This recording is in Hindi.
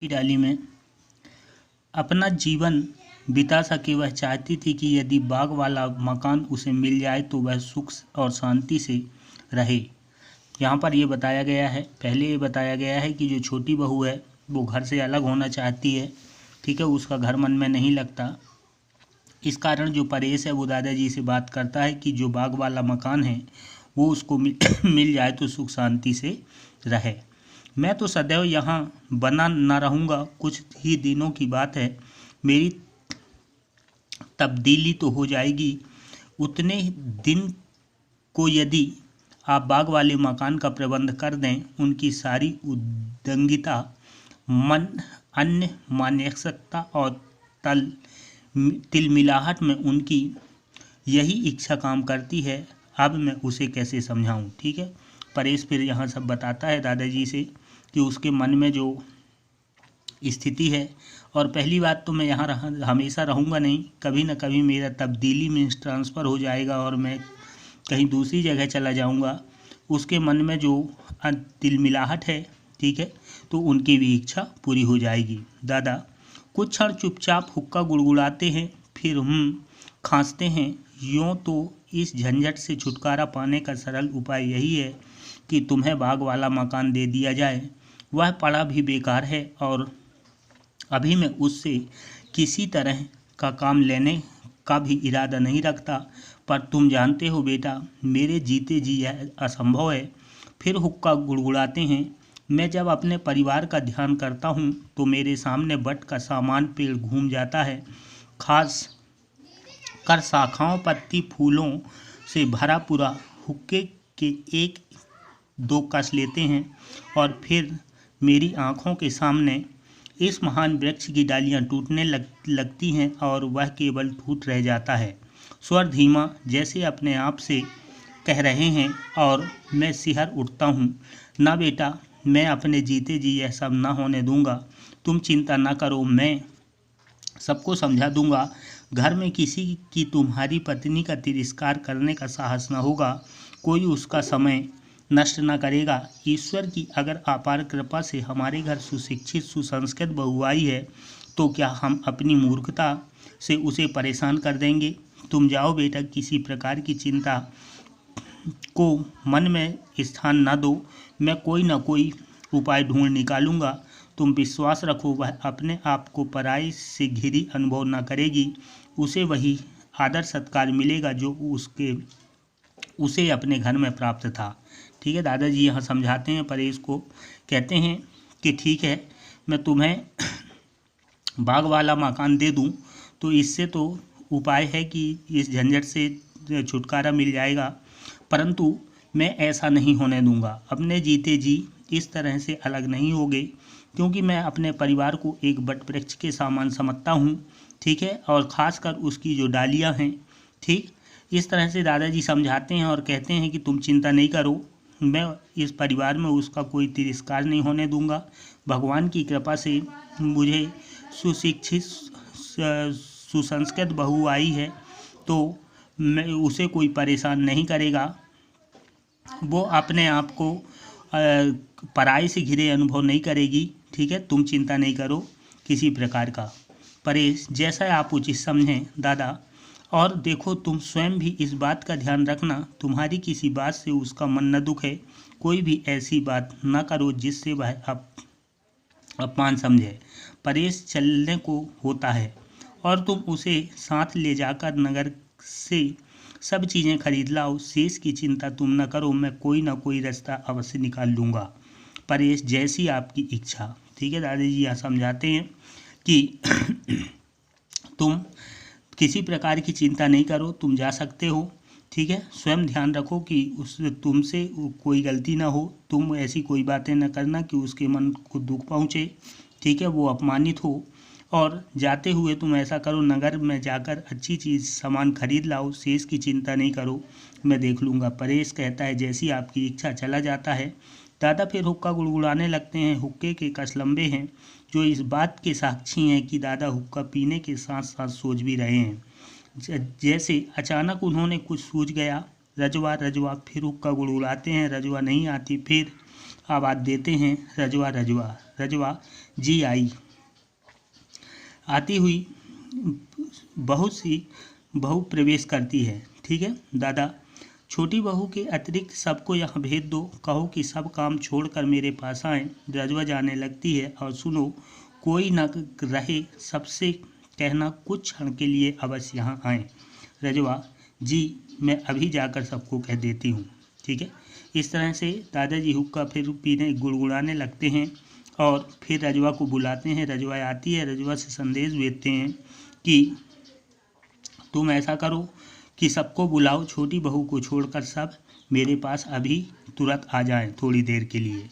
की डाली में अपना जीवन बिता सके। वह चाहती थी कि यदि बाग वाला मकान उसे मिल जाए तो वह सुख और शांति से रहे। यहाँ पर ये बताया गया है, पहले ये बताया गया है कि जो छोटी बहू है वो घर से अलग होना चाहती है, ठीक है, उसका घर मन में नहीं लगता। इस कारण जो परेश है वो दादाजी से बात करता है कि जो बाग वाला मकान है वो उसको मिल जाए तो सुख शांति से रहे। मैं तो सदैव यहाँ बना न रहूँगा, कुछ ही दिनों की बात है, मेरी तब्दीली तो हो जाएगी। उतने दिन को यदि आप बाग वाले मकान का प्रबंध कर दें, उनकी सारी उद्दंगिता, मन, अन्य मानसिकता और तिलमिलाहट में उनकी यही इच्छा काम करती है। अब मैं उसे कैसे समझाऊं, ठीक है। परेश फिर यहाँ सब बताता है दादाजी से कि उसके मन में जो स्थिति है, और पहली बात तो मैं यहाँ हमेशा रहूँगा नहीं, कभी न कभी मेरा तब्दीली में ट्रांसफ़र हो जाएगा और मैं कहीं दूसरी जगह चला जाऊँगा। उसके मन में जो तिलमिलाहट है, ठीक है, तो उनकी भी इच्छा पूरी हो जाएगी। दादा कुछ क्षण चुपचाप हुक्का गुड़गुड़ाते हैं, फिर खांसते हैं। यूँ तो इस झंझट से छुटकारा पाने का सरल उपाय यही है कि तुम्हें बाग वाला मकान दे दिया जाए। वह पड़ा भी बेकार है और अभी मैं उससे किसी तरह का काम लेने का भी इरादा नहीं रखता, पर तुम जानते हो बेटा, मेरे जीते जी यह असंभव है। फिर हुक्का गुड़गुड़ाते हैं। मैं जब अपने परिवार का ध्यान करता हूँ तो मेरे सामने बट का सामान पेड़ घूम जाता है, खास कर शाखाओं पत्ती फूलों से भरा पूरा। हुक्के के एक दो कस लेते हैं और फिर मेरी आँखों के सामने इस महान वृक्ष की डालियाँ टूटने लगती हैं और वह केवल टूट रह जाता है। स्वर धीमा, जैसे अपने आप से कह रहे हैं, और मैं सिहर उठता हूँ। ना बेटा, मैं अपने जीते जी यह सब ना होने दूंगा। तुम चिंता ना करो, मैं सबको समझा दूंगा। घर में किसी की तुम्हारी पत्नी का तिरस्कार करने का साहस न होगा। कोई उसका समय नष्ट न करेगा। ईश्वर की अगर अपार कृपा से हमारे घर सुशिक्षित सुसंस्कृत बहू आई है तो क्या हम अपनी मूर्खता से उसे परेशान कर देंगे। तुम जाओ बेटा, किसी प्रकार की चिंता को मन में स्थान न दो। मैं कोई ना कोई उपाय ढूंढ निकालूंगा। तुम विश्वास रखो, वह अपने आप को पराई से घिरी अनुभव न करेगी। उसे वही आदर सत्कार मिलेगा जो उसे अपने घर में प्राप्त था, ठीक है। दादाजी यहाँ समझाते हैं परेश को, कहते हैं कि ठीक है, मैं तुम्हें बाग वाला मकान दे दूं तो इससे तो उपाय है कि इस झंझट से छुटकारा मिल जाएगा, परंतु मैं ऐसा नहीं होने दूंगा। अपने जीते जी इस तरह से अलग नहीं होगे, क्योंकि मैं अपने परिवार को एक बट वृक्ष के समान समझता हूँ, ठीक है, और ख़ासकर उसकी जो डालियाँ हैं, ठीक। इस तरह से दादाजी समझाते हैं और कहते हैं कि तुम चिंता नहीं करो, मैं इस परिवार में उसका कोई तिरस्कार नहीं होने दूंगा। भगवान की कृपा से मुझे सुशिक्षित सुसंस्कृत बहू आई है तो मैं उसे कोई परेशान नहीं करेगा। वो अपने आप को पराई से घिरे अनुभव नहीं करेगी, ठीक है। तुम चिंता नहीं करो किसी प्रकार का। परेश, जैसा आप उचित समझें दादा। और देखो, तुम स्वयं भी इस बात का ध्यान रखना, तुम्हारी किसी बात से उसका मन न दुखे। कोई भी ऐसी बात न करो जिससे वह अपमान समझे। परेश चलने को होता है और तुम उसे साथ ले जाकर नगर से सब चीज़ें खरीद लाओ। शेष की चिंता तुम न करो, मैं कोई ना कोई रास्ता अवश्य निकाल लूँगा। परेश, जैसी आपकी इच्छा, ठीक है। दादाजी यहाँ समझाते हैं कि तुम किसी प्रकार की चिंता नहीं करो, तुम जा सकते हो, ठीक है। स्वयं ध्यान रखो कि तुमसे कोई गलती ना हो। तुम ऐसी कोई बातें न करना कि उसके मन को दुख पहुँचे, ठीक है, वो अपमानित हो। और जाते हुए तुम ऐसा करो, नगर में जाकर अच्छी चीज़ सामान खरीद लाओ। शेष की चिंता नहीं करो, मैं देख लूँगा। परेश कहता है जैसी आपकी इच्छा, चला जाता है। दादा फिर हुक्का गुड़गुड़ाने लगते हैं। हुक्के के कस लंबे हैं, जो इस बात के साक्षी हैं कि दादा हुक्का पीने के साथ साथ सोच भी रहे हैं। जैसे अचानक उन्होंने कुछ सूझ गया। रजवा रजवा, फिर हुक्का गुड़गुड़ाते हैं। रजवा नहीं आती, फिर आवाज़ देते हैं, रजवा रजवा। रजवा जी आई। आती हुई बहू प्रवेश करती है। ठीक है दादा, छोटी बहू के अतिरिक्त सबको यहाँ भेज दो, कहो कि सब काम छोड़कर मेरे पास आए। रजवा जाने लगती है और सुनो, कोई न रहे, सबसे कहना कुछ क्षण के लिए अवश्य यहाँ आए। रजवा जी, मैं अभी जाकर सबको कह देती हूँ। ठीक है, इस तरह से दादाजी हुक्का फिर पीने गुड़गुड़ाने लगते हैं और फिर रजवा को बुलाते हैं। रजवा आती है, रजवा से संदेश भेजते हैं कि तुम ऐसा करो कि सबको बुलाओ, छोटी बहू को छोड़कर सब मेरे पास अभी तुरंत आ जाएं थोड़ी देर के लिए।